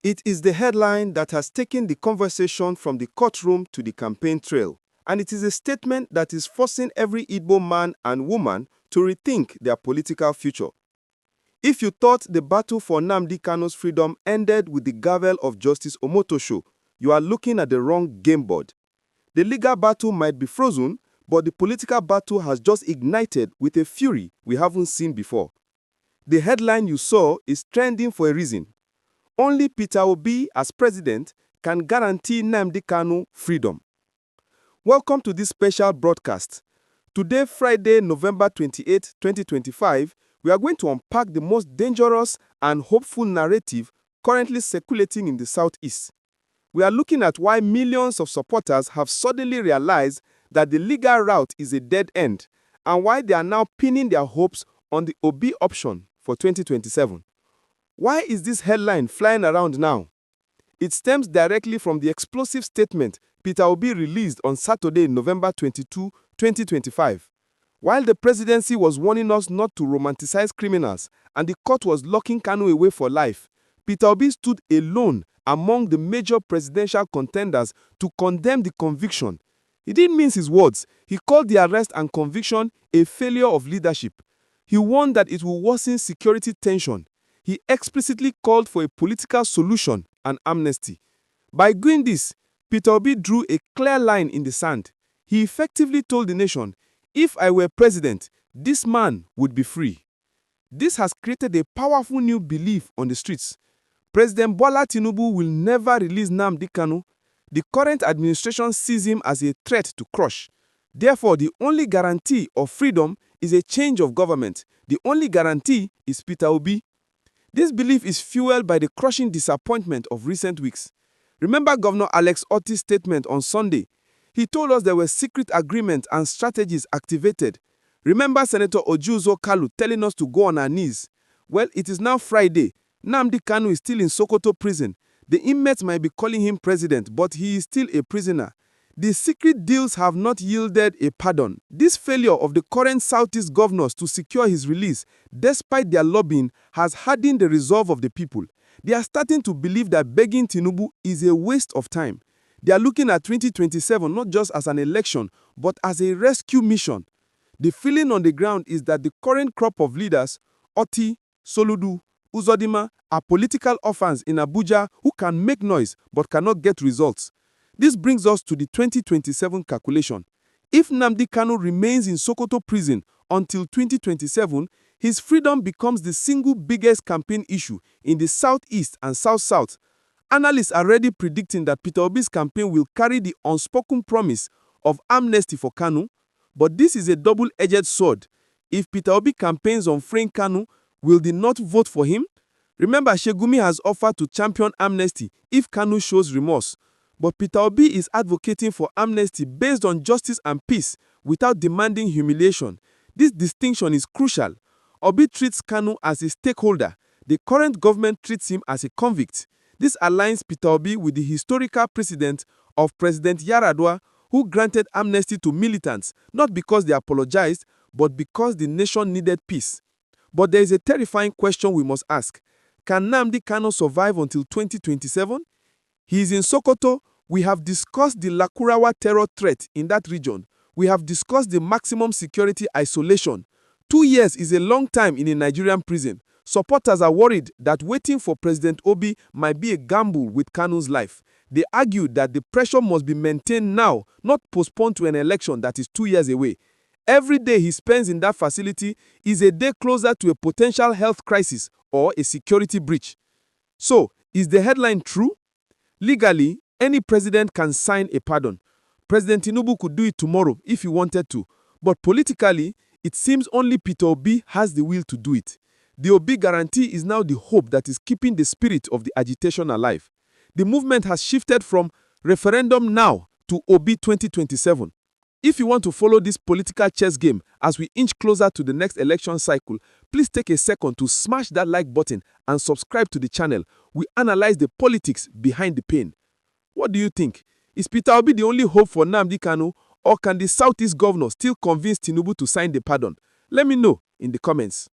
It is the headline that has taken the conversation from the courtroom to the campaign trail, and it is a statement that is forcing every Igbo man and woman to rethink their political future. If you thought the battle for Nnamdi KANU's freedom ended with the gavel of Justice Omotosho, you are looking at the wrong game board. The legal battle might be frozen, but the political battle has just ignited with a fury we haven't seen before. The headline you saw is trending for a reason. Only Peter Obi, as president, can guarantee Nnamdi KANU freedom. Welcome to this special broadcast. Today, Friday, November 28, 2025, we are going to unpack the most dangerous and hopeful narrative currently circulating in the Southeast. We are looking at why millions of supporters have suddenly realized that the legal route is a dead end, and why they are now pinning their hopes on the Obi option for 2027. Why is this headline flying around now? It stems directly from the explosive statement Peter Obi released on Saturday, November 22, 2025. While the presidency was warning us not to romanticize criminals and the court was locking KANU away for life, Peter Obi stood alone among the major presidential contenders to condemn the conviction. He didn't mince his words. He called the arrest and conviction a failure of leadership. He warned that it will worsen security tension. He explicitly called for a political solution and amnesty. By doing this, Peter Obi drew a clear line in the sand. He effectively told the nation, if I were president, this man would be free. This has created a powerful new belief on the streets. President Tinubu will never release Nnamdi KANU. The current administration sees him as a threat to crush. Therefore, the only guarantee of freedom is a change of government. The only guarantee is Peter Obi. This belief is fueled by the crushing disappointment of recent weeks. Remember Governor Otti's statement on Sunday? He told us there were secret agreements and strategies activated. Remember Senator Ojuzo Kalu telling us to go on our knees? Well, it is now Friday. Nnamdi KANU is still in Sokoto prison. The inmates might be calling him president, but he is still a prisoner. The secret deals have not yielded a pardon. This failure of the current Southeast governors to secure his release, despite their lobbying, has hardened the resolve of the people. They are starting to believe that begging Tinubu is a waste of time. They are looking at 2027 not just as an election, but as a rescue mission. The feeling on the ground is that the current crop of leaders, Otti, Soludo, Uzodinma, are political orphans in Abuja who can make noise but cannot get results. This brings us to the 2027 calculation. If Nnamdi KANU remains in Sokoto prison until 2027, his freedom becomes the single biggest campaign issue in the Southeast and South-South. Analysts are already predicting that Peter Obi's campaign will carry the unspoken promise of amnesty for KANU, but this is a double-edged sword. If Peter Obi campaigns on freeing KANU, will they not vote for him? Remember, Shegumi has offered to champion amnesty if KANU shows remorse. But Peter Obi is advocating for amnesty based on justice and peace without demanding humiliation. This distinction is crucial. Obi treats KANU as a stakeholder. The current government treats him as a convict. This aligns Peter Obi with the historical precedent of President Yaradua, who granted amnesty to militants, not because they apologized, but because the nation needed peace. But there is a terrifying question we must ask. Can Nnamdi KANU survive until 2027? He is in Sokoto. We have discussed the Lakurawa terror threat in that region. We have discussed the maximum security isolation. 2 years is a long time in a Nigerian prison. Supporters are worried that waiting for President Obi might be a gamble with KANU's life. They argue that the pressure must be maintained now, not postponed to an election that is 2 years away. Every day he spends in that facility is a day closer to a potential health crisis or a security breach. So, is the headline true? Legally, any president can sign a pardon. President Tinubu could do it tomorrow if he wanted to. But politically, it seems only Peter Obi has the will to do it. The Obi guarantee is now the hope that is keeping the spirit of the agitation alive. The movement has shifted from referendum now to Obi 2027. If you want to follow this political chess game as we inch closer to the next election cycle, please take a second to smash that like button and subscribe to the channel. We analyze the politics behind the pain. What do you think? Is Peter Obi the only hope for Nnamdi KANU, or can the Southeast governor still convince Tinubu to sign the pardon? Let me know in the comments.